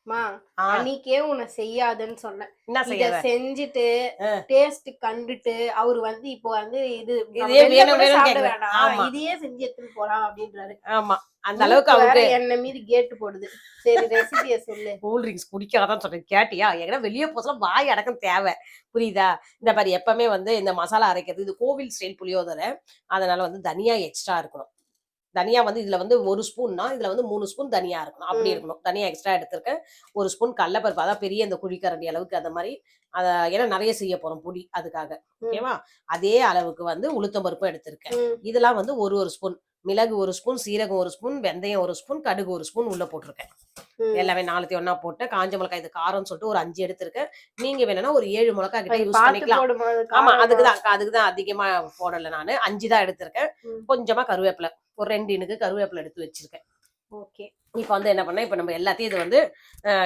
அன்னைக்கே உன்னை செய்யாதுன்னு சொன்னேன். இத செஞ்சுட்டு டேஸ்ட் கண்டுட்டு அவரு வந்து இப்போ வந்து இது சாப்பிட வேணாம், இதையே செஞ்சு எடுத்துட்டு போலாம் அப்படின்றாரு. ஆமா, அந்த அளவுக்கு அவருக்கு என்ன மீறி கேட்டு போடுது. சரி ரெசிபிய சொல்லு. கூல் ட்ரிங்க்ஸ் குடிக்காதான் சொல்றேன், கேட்டியா? எங்கன்னா வெளியே போசலாம் வாய் அடக்கம் தேவை, புரியுதா? இந்த மாதிரி எப்பவுமே வந்து இந்த மசாலா அரைக்கிறது இது கோவில் ஸ்டைல் புளியோதரை, அதனால வந்து தனியா எக்ஸ்ட்ரா இருக்கணும். தனியா வந்து இதுல வந்து 1 ஸ்பூன்னா இதுல வந்து 3 ஸ்பூன் தனியா இருக்கணும், அப்படி இருக்கணும். தனியா எக்ஸ்ட்ரா எடுத்திருக்கேன். 1 ஸ்பூன் கடலைப்பருப்பு, அதான் பெரிய இந்த குழிக்கரண்டி அளவுக்கு அந்த மாதிரி. அத ஏன்னா நிறைய செய்ய போறோம் பொடி, அதுக்காக. ஓகேவா? அதே அளவுக்கு வந்து உளுத்தம் பருப்பும் எடுத்திருக்கேன். இதெல்லாம் வந்து ஒரு ஸ்பூன் மிளகு, 1 ஸ்பூன் சீரகம், 1 ஸ்பூன் வெந்தயம், 1 ஸ்பூன் கடுகு, 1 ஸ்பூன் உள்ள போட்டிருக்கேன். எல்லாமே 4 ஒண்ணா போட்டு காஞ்ச மிளகாய், இது காரம்னு சொல்லிட்டு ஒரு 5 எடுத்திருக்கேன். நீங்க வேணும்னா ஒரு 7 மிளகாய் கிட்ட யூஸ் பண்ணிக்கலாம். ஆமா, அதுக்குதான் அதிகமா போடல, நானு 5 தான் எடுத்திருக்கேன். கொஞ்சமா கருவேப்பிலை, ஒரு 2 இனுக்கு கருவேப்பிலை எடுத்து வச்சிருக்கேன். ஓகே, இப்ப வந்து என்ன பண்ண, இப்ப நம்ம எல்லாத்தையும் இது வந்து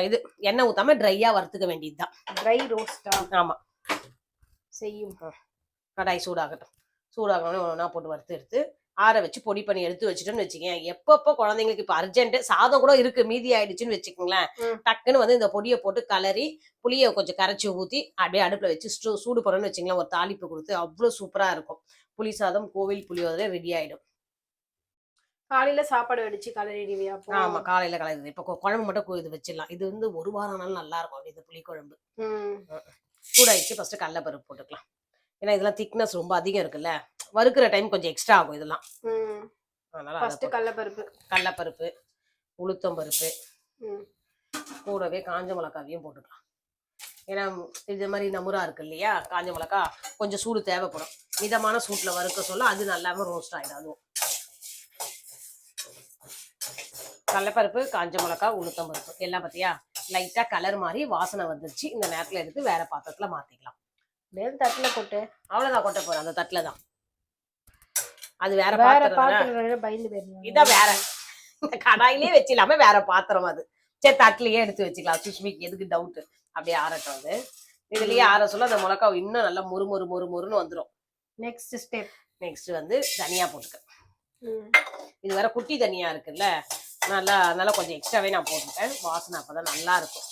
இது எண்ணெய் ஊத்தாம ட்ரையா வறுத்துக்க வேண்டியதுதான். ட்ரை ரோஸ்டா? ஆமா, செய்யும். கடாய் சூடாகட்டும். சூடாகணும் ஒண்ணா போட்டு வறுத்து எடுத்து ஆற வச்சு பொடி பண்ணி எடுத்து வச்சுட்டோம்னு வச்சுக்கேன். எப்பப்போ குழந்தைங்களுக்கு இப்ப அர்ஜென்ட் சாதம் கூட இருக்கு மீதி ஆயிடுச்சுன்னு வச்சுக்கோங்களேன், டக்குன்னு வந்து இந்த பொடியை போட்டு கலரி புளியை கொஞ்சம் கரைச்சி ஊத்தி அப்படியே அடுப்புல வச்சு சூடு போறோம்னு வச்சுங்களேன், ஒரு தாளிப்பு கொடுத்து அவ்வளவு சூப்பரா இருக்கும். புளி சாதம் கோவில் புளியோதரை ரெடி ஆயிடும். காலையில சாப்பாடு வடிச்சு கலரிடுவியா? ஆமா, காலையில கலரி இப்ப குழம்பு மட்டும் இது வச்சிடலாம். இது வந்து 1 வாரம் நாள் நல்லா இருக்கும் இது புளி குழம்பு. சூடாயிடுச்சு. ஃபர்ஸ்ட் கடலைப்பருப்பு போட்டுக்கலாம், ஏன்னா இதெல்லாம் திக்னஸ் ரொம்ப அதிகம் இருக்குல்ல, வறுக்கிற டைம் கொஞ்சம் எக்ஸ்ட்ரா ஆகும் இதெல்லாம். அதனால ஃபர்ஸ்ட் கடலைப்பருப்பு, உளுத்தம் பருப்பு, கூடவே காஞ்ச மிளகாவையும் போட்டுக்கலாம். ஏன்னா இது மாதிரி நமுறா இருக்கு இல்லையா, காஞ்ச மிளகா கொஞ்சம் சூடு தேவைப்படும். மிதமான சூட்ல வறுக்க சொல்ல அது நல்லாம ரோஸ்ட் ஆயிடும். அதுவும் கடலைப்பருப்பு, காஞ்ச மிளகா, உளுத்தம் பருப்பு எல்லாம் பத்தியா லைட்டா கலர் மாதிரி வாசனை வந்துருச்சு. இந்த நேரத்துல எடுத்து வேற பாத்திரத்துல மாத்திக்கலாம். தட்டுல போட்டு அவ்வளவுதான் கொட்ட போறேன், அந்த தட்டுல தான். அது வேற பாத்திரம், இதான் வேற கடாயிலே வச்சிடலாம வேற பாத்திரம். அது சரி தட்டுலயே எடுத்து வச்சுக்கலாம். சுஷ்மிக்கு எதுக்கு டவுட், அப்படியே ஆறட்டும். அது இதுலயே ஆற சொல்ல அந்த மிளகா இன்னும் நல்லா மொறுன்னு வந்துடும். நெக்ஸ்ட் வந்து தனியா போட்டுக்க. இது வேற குட்டி தனியா இருக்குல்ல, நல்லா கொஞ்சம் எக்ஸ்ட்ராவே நான் போட்டுட்டேன். வாசனை அப்பதான் நல்லா இருக்கும்.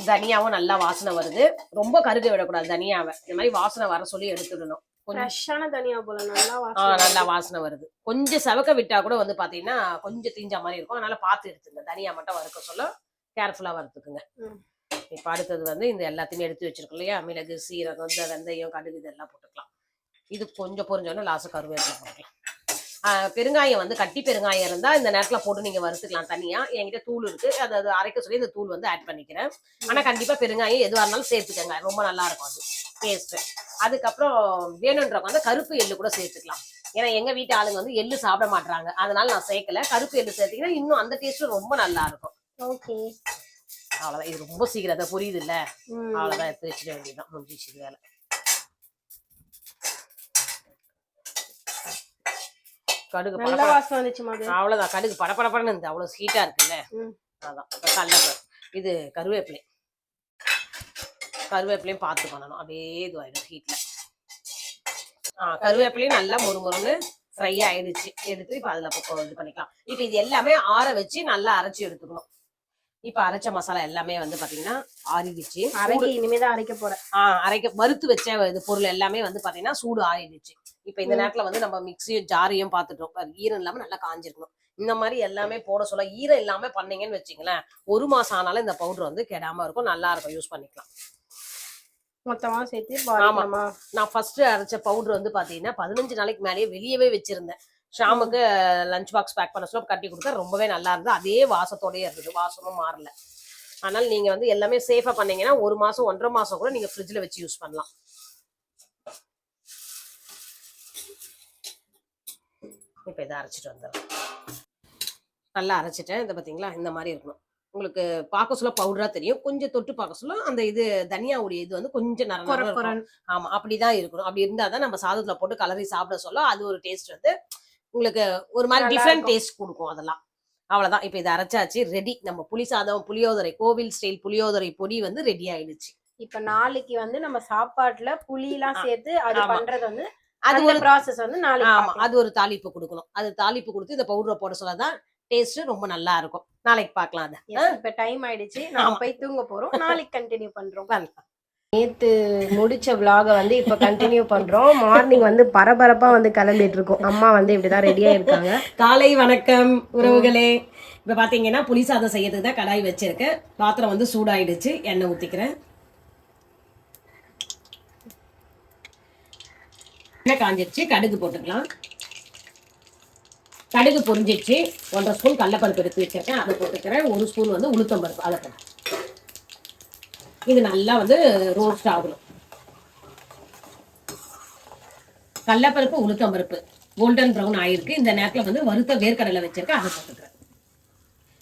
தனியாவும் நல்லா வாசனை வருது. ரொம்ப கருக விடக்கூடாது தனியாவை. இந்த மாதிரி வாசனை வர சொல்லி எடுத்துடணும். நல்லா வாசனை வருது. கொஞ்சம் செவக்க விட்டா கூட வந்து பாத்தீங்கன்னா கொஞ்சம் தீஞ்சா மாதிரி இருக்கும். அதனால பார்த்து எடுத்துங்க. தனியா மட்டும் வறுக்க சொல்ல கேர்ஃபுல்லா வறுத்துக்குங்க. இப்ப அடுத்தது வந்து இந்த எல்லாத்தையுமே எடுத்து வச்சிருக்கோம் இல்லையா, மிளகு, சீரகம், வெந்தயம், கடுகு இதெல்லாம் போட்டுக்கலாம். இது கொஞ்சம் பொரிஞ்சோன்னா லாஸ்ட் கருவேப்பிலை போட்டுக்கலாம். பெருங்காயம் வந்து கட்டி பெருங்காயம் இருந்தா இந்த நேரத்துல போட்டு நீங்க வறுத்துக்கலாம். தனியா என்கிட்ட தூள் இருக்கு, அதை அரைக்க சொல்லி இந்த தூள் வந்து ஆட் பண்ணிக்கிறேன். ஆனா கண்டிப்பா பெருங்காயம் எதுவா இருந்தாலும் சேர்த்துக்கங்க, ரொம்ப நல்லா இருக்கும் அது டேஸ்ட். அதுக்கப்புறம் வேணுன்றவங்க வந்து கருப்பு எள்ளு கூட சேர்த்துக்கலாம். ஏன்னா எங்க வீட்டு ஆளுங்க வந்து எள்ளு சாப்பிட மாட்டாங்க, அதனால நான் சேர்க்கல. கருப்பு எள்ளு சேர்த்தீங்கன்னா இன்னும் அந்த டேஸ்ட் ரொம்ப நல்லா இருக்கும். ஓகே, அவ்வளவுதான். இது ரொம்ப சீக்கிரம் அதை புரியுது இல்ல, அவ்வளவுதான். எடுத்து வச்சுக்க வேண்டியதுதான், முடிஞ்சிச்சு வேலை. கடுகு அவ்வளவுதான். கடுகு படப்படப்படன்னு இருந்து அவ்வளவு ஸ்வீட்டா இருக்குல்ல, அதான். கடலைப்பருப்பு, இது கருவேப்பிலையும் பார்த்து பண்ணணும். அப்படியே இதுவாயிடும் ஹீட்ல. கருவேப்பிலையும் நல்லா மொறுமொறுன்னு ஃப்ரை ஆயிடுச்சு. எடுத்து இப்ப அதுல இது பண்ணிக்கலாம். இப்ப இது எல்லாமே ஆற வச்சு நல்லா அரைச்சி எடுத்துக்கணும். இப்ப அரைச்ச மசாலா எல்லாமே வந்து பாத்தீங்கன்னா ஆறிடுச்சு. இனிமேதான் அரைக்க போறேன். வறுத்து வச்ச இது பொருள் எல்லாமே வந்து பாத்தீங்கன்னா சூடு ஆறிடுச்சு. இப்ப இந்த நேரத்துல வந்து நம்ம மிக்சியும் ஜாரையும் பாத்துட்டோம். ஈரம் இல்லாம நல்லா காஞ்சிருக்கணும். இந்த மாதிரி எல்லாமே போட சொல்ல ஈரம் இல்லாம பண்ணீங்கன்னு வச்சுங்களேன், 1 மாசம் ஆனாலும் இந்த பவுடர் வந்து கெடாம இருக்கும், நல்லா இருக்கும், யூஸ் பண்ணிக்கலாம். மொத்தமா சேர்த்து. ஆமா, நான் ஃபர்ஸ்ட் அரைச்ச பவுடர் வந்து பாத்தீங்கன்னா 15 நாளைக்கு மேலேயே வெளியவே வச்சிருந்தேன். ஷாமுக்கு லஞ்ச் பாக்ஸ் பேக் பண்ண சொல்ல கட்டி கொடுத்தா ரொம்பவே நல்லா இருந்தது. அதே வாசத்தோடய இருந்தது, வாசமும் மாறல. அதனால நீங்க வந்து எல்லாமே சேஃபா பண்ணீங்கன்னா 1 மாசம் 1.5 மாசம் கூட நீங்க ஃப்ரிட்ஜ்ல வச்சு யூஸ் பண்ணலாம். இப்ப இதை அரைச்சிட்டு வந்துடுறேன். நல்லா அரைச்சிட்டேன். இதை பாத்தீங்களா, இந்த மாதிரி இருக்கணும். உங்களுக்கு பார்க்க சொல்ல பவுடரா தெரியும், கொஞ்சம் தொட்டு பார்க்க சொல்ல அந்த இது தனியாவுடைய இது வந்து கொஞ்சம் நரநரா. ஆமா, அப்படிதான் இருக்கணும். அப்படி இருந்தாதான் நம்ம சாதத்துல போட்டு கலரி சாப்பிட சொல்ல அது ஒரு டேஸ்ட் வந்து உங்களுக்கு ஒரு மாதிரி டிஃப்ரெண்ட் டேஸ்ட் கொடுக்கும். அதெல்லாம் அவ்வளவுதான். இப்ப இதை அரைச்சாச்சு, ரெடி. நம்ம புளி சாதம் புளியோதரை கோவில் ஸ்டைல் புளியோதரை பொடி வந்து ரெடி ஆயிடுச்சு. இப்ப நாளைக்கு வந்து நம்ம சாப்பாட்டுல புளி எல்லாம் சேர்த்து அது பண்றது வந்து அது ஒரு ப்ராசஸ் வந்து நாளைக்கு. ஆமா, அது ஒரு தாளிப்பு கொடுக்கணும். அது தாளிப்பு கொடுத்து இந்த பவுடரை போட சொல்லதான் டேஸ்ட் ரொம்ப நல்லா இருக்கும். நாளைக்கு பார்க்கலாம் அதை. இப்ப டைம் ஆயிடுச்சு, நாம போய் தூங்க போறோம். நாளைக்கு கண்டினியூ பண்றோம். நேத்து முடிச்ச vlog வந்து இப்ப கண்டினியூ பண்றோம். மார்னிங் வந்து பரபரப்பா வந்து கிளம்பிட்டு இருக்கோம். அம்மா வந்து இப்படிதான் ரெடியா இருக்காங்க. காலை வணக்கம் உறவுகளே. இப்ப பாத்தீங்கன்னா புளி சாதம் செய்யறதுக்கு தான் கடாய் வச்சிருக்கேன். பாத்திரம் வந்து சூடாயிடுச்சு. எண்ணெய் ஊத்திக்கிறேன். எண்ணெய் காஞ்சிருச்சு. கடுகு போட்டுக்கலாம். கடுகு பொரிஞ்சிடுச்சு. 1.5 ஸ்பூன் கடலைப்பருப்பு எடுத்து வச்சிருக்கேன், அதை போட்டுக்கிறேன். 1 ஸ்பூன் வந்து உளுத்தம் பருப்பு, அதை போட்டு இது நல்லா வந்து ரோஸ்ட் ஆகணும். கடலைப்பருப்பு உளுத்தம் பருப்பு கோல்டன் ப்ரௌன் ஆயிருக்கு. இந்த நேரத்தில் வந்து வறுத்த வேர்க்கடலை வச்சிருக்கேன், அதை போட்டுக்கிறேன்.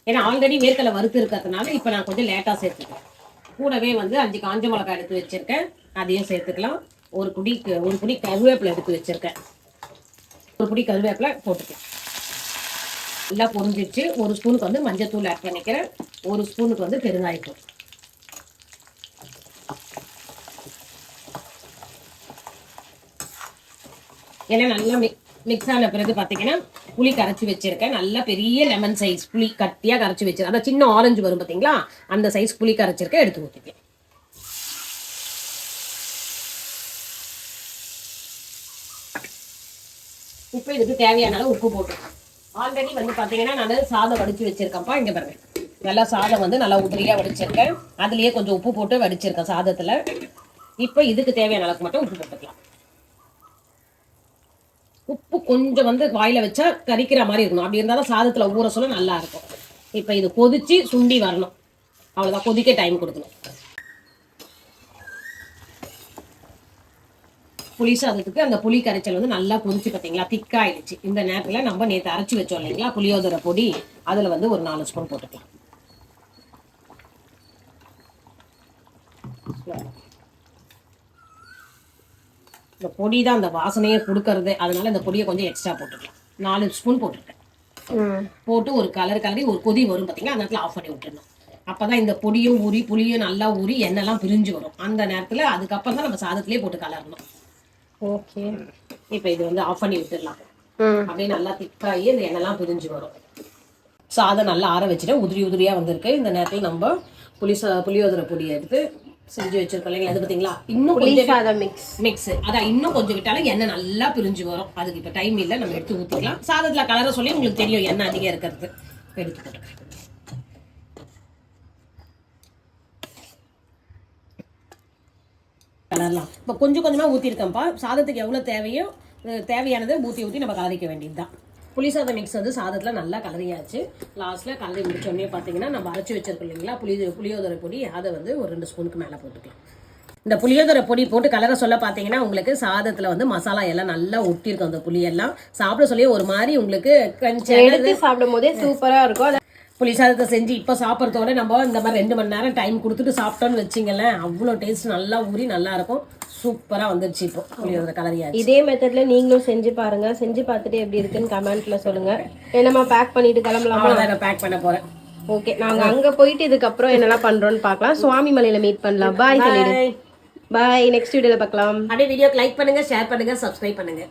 ஏன்னா ஆல்ரெடி வேர்க்கடலை வறுத்து இருக்கிறதுனால இப்போ நான் கொஞ்சம் லேட்டாக சேர்த்துக்கிறேன். கூடவே வந்து 5 காஞ்ச மிளகாய் எடுத்து வச்சிருக்கேன், அதையும் சேர்த்துக்கலாம். ஒரு புடி கருவேப்பிலை எடுத்து வச்சிருக்கேன், ஒரு புடி கருவேப்பிலை போட்டுக்கலாம். நல்லா பொரிஞ்சிடுச்சு. 1 ஸ்பூனுக்கு வந்து மஞ்சத்தூள் ஆட் பண்ணிக்கிறேன், 1 ஸ்பூனுக்கு வந்து பெருங்காயத்தூள். ஏன்னா நல்லா மிக்ஸ் ஆன பிறகு பார்த்தீங்கன்னா புளி கரைச்சி வச்சிருக்கேன். நல்லா பெரிய லெமன் சைஸ் புளி கட்டியாக கரைச்சி வச்சிருக்கேன். அதான் சின்ன ஆரஞ்சு வரும் பார்த்தீங்களா, அந்த சைஸ் புளி கரைச்சிருக்கேன், எடுத்து ஊற்றிக்கலாம். இப்போ இதுக்கு தேவையான அளவு உப்பு போட்டுக்கலாம். ஆல்ரெடி வந்து பார்த்தீங்கன்னா நான் சாதம் வடித்து வச்சிருக்கேன்ப்பா. இங்கே பாருங்க, நல்லா சாதம் வந்து நல்லா உதிரியாக வடிச்சிருக்கேன். அதுலேயே கொஞ்சம் உப்பு போட்டு வடிச்சிருக்கேன் சாதத்தில். இப்போ இதுக்கு தேவையான அளவுக்கு மட்டும் உப்பு போட்டுக்கலாம். உப்பு கொஞ்சம் வந்து வாயில வச்சா கரிக்கிற மாதிரி இருக்கணும். அப்படி இருந்தாலும் சாதத்துல ஊற சொல்ல நல்லா இருக்கும். இப்போ இது கொதிச்சு சுண்டி வரணும், அவ்வளோதான். கொதிக்க டைம் கொடுக்கணும். புளி சாதத்துக்கு அந்த புளி கரைச்சல் வந்து நல்லா கொதிச்சு பார்த்தீங்களா, திக்காயிடுச்சு. இந்த நேரத்தில் நம்ம நேற்று அரைச்சி வச்சோம் இல்லைங்களா புளியோதரை பொடி, அதில் வந்து ஒரு 4 ஸ்பூன் போட்டுக்கலாம். இந்த பொடி தான் அந்த வாசனையை கொடுக்கறது, அதனால இந்த பொடியை கொஞ்சம் எக்ஸ்ட்ரா போட்டுக்கலாம். 4 ஸ்பூன் போட்டுருக்கேன். போட்டு ஒரு கலரி ஒரு கொதி வரும் பார்த்தீங்கன்னா, அந்த நேரத்தில் ஆஃப் பண்ணி விட்டுருணும். அப்போதான் இந்த பொடியும் ஊறி புளியும் நல்லா ஊறி எண்ணெய்லாம் பிரிஞ்சு வரும். அந்த நேரத்தில் அதுக்கப்புறம் தான் நம்ம சாதத்திலே போட்டு கலரணும். ஓகே, இப்போ இது வந்து ஆஃப் பண்ணி விட்டுடலாம். அப்படியே நல்லா திக்காகி இந்த எண்ணெய்லாம் பிரிஞ்சு வரும். சாதம் நல்லா ஆற வச்சுட்டு உதிரியாக வந்திருக்கு. இந்த நேரத்தில் நம்ம புளியோதரை பொடியை எடுத்து செஞ்சு வச்சிருக்கோம் இல்லைங்களா, அது பார்த்தீங்களா, இன்னும் கொஞ்சம் மிக்ஸ் அதான் இன்னும் கொஞ்சம் விட்டாலும் எண்ணெய் நல்லா பிரிஞ்சு வரும். அதுக்கு இப்போ டைம் இல்லை, நம்ம எடுத்து ஊற்றிக்கலாம். சாதத்தில் கலரை சொல்லி உங்களுக்கு தெரியும் எண்ணெய் அதிகம் இருக்கிறது. எடுத்து போட்டுக்கிறேன். கலர்லாம் இப்போ கொஞ்சம் கொஞ்சமாக ஊற்றிருக்கேன்ப்பா. சாதத்துக்கு எவ்வளோ தேவையோ தேவையானதை ஊற்றி நம்ம கலரிக்க வேண்டியது தான். புளி சாதம் மிக்ஸ் வந்து சாதத்தில் நல்லா கலரியாச்சு. லாஸ்ட்டில் கலரி முடிச்சோடனே பார்த்தீங்கன்னா நம்ம அரைச்சி வச்சிருக்கோம் இல்லைங்களா புளியோதரை பொடி, அதை வந்து ஒரு 2 ஸ்பூனுக்கு மேலே போட்டுக்கலாம். இந்த புளியோதரை பொடி போட்டு கலரை சொல்ல பார்த்தீங்கன்னா உங்களுக்கு சாதத்தில் வந்து மசாலா எல்லாம் நல்லா ஒட்டியிருக்கும். அந்த புளியெல்லாம் சாப்பிட சொல்லி ஒரு மாதிரி உங்களுக்கு எடுத்து சாப்பிடும் போதே சூப்பராக இருக்கும். புளி சாதத்தை செஞ்சு இப்போ சாப்பிட்றதோட நம்ம இந்த மாதிரி 2 மணி நேரம் டைம் கொடுத்துட்டு சாப்பிட்டோன்னு வச்சிங்களேன், அவ்வளோ டேஸ்ட் நல்லா ஊறி நல்லா இருக்கும். சூப்பராக வந்துருச்சு. இப்போ புளியோதரை கலரியா. இதே மெத்தட்ல நீங்களும் செஞ்சு பாருங்க. செஞ்சு பார்த்துட்டு எப்படி இருக்குன்னு கமெண்ட்ல சொல்லுங்க. என்னமா பேக் பண்ணிட்டு கிளம்பலாமா? நான் பேக் பண்ண போறேன். ஓகே, நாங்க அங்க போயிட்டு இதுக்கப்புறம் என்னெல்லாம் பண்றோம்னு பார்க்கலாம். சுவாமி மலையில மீட் பண்ணலாம். பாய் சொல்லிடு. பாய், நெக்ஸ்ட் வீடியோல பார்க்கலாம். அப்படியே வீடியோக்கு லைக் பண்ணுங்க, ஷேர் பண்ணுங்க, சப்ஸ்கிரைப் பண்ணுங்க.